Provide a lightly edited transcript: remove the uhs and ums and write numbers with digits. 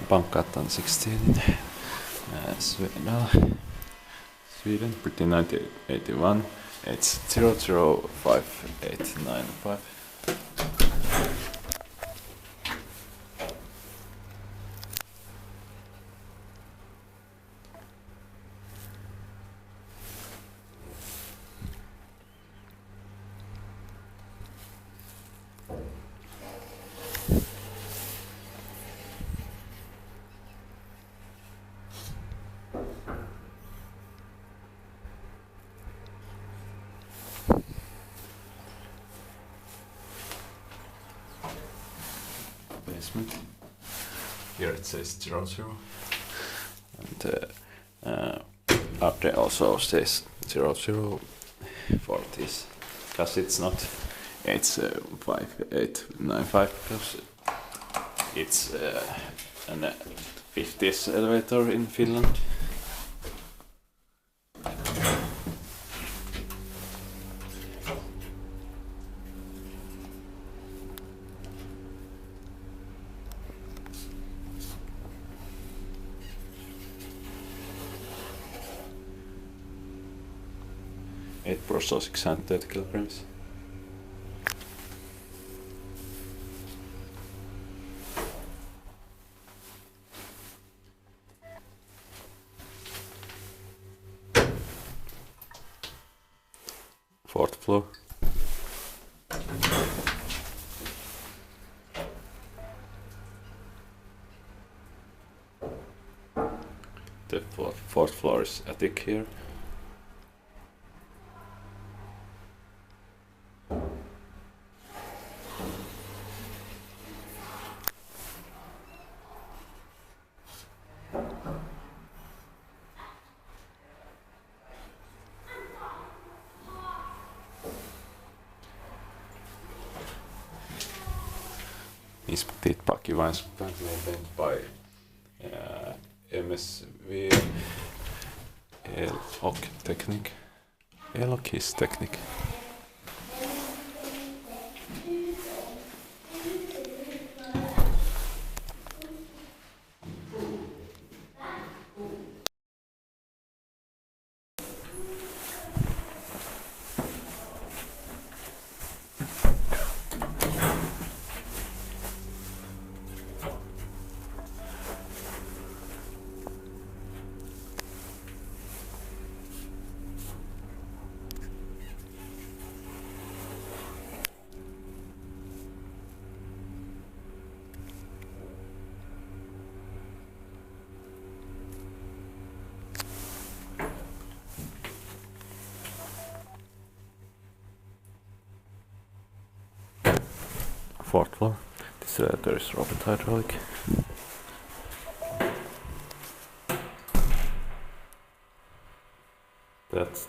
Bankgatan 16 in Svedala, Sweden, pretty 1981. It's 005895. Basement. Here it says 00, and up there also says 00 for this, because it's not 5895, because it's an 50s elevator in Finland. Eight Brussels 630 kilograms. Fourth floor. The fourth floor is attic here. Inspected pakivainspank made by MSV Elokisteknik. Fourth floor. This there is robot hydraulic. That's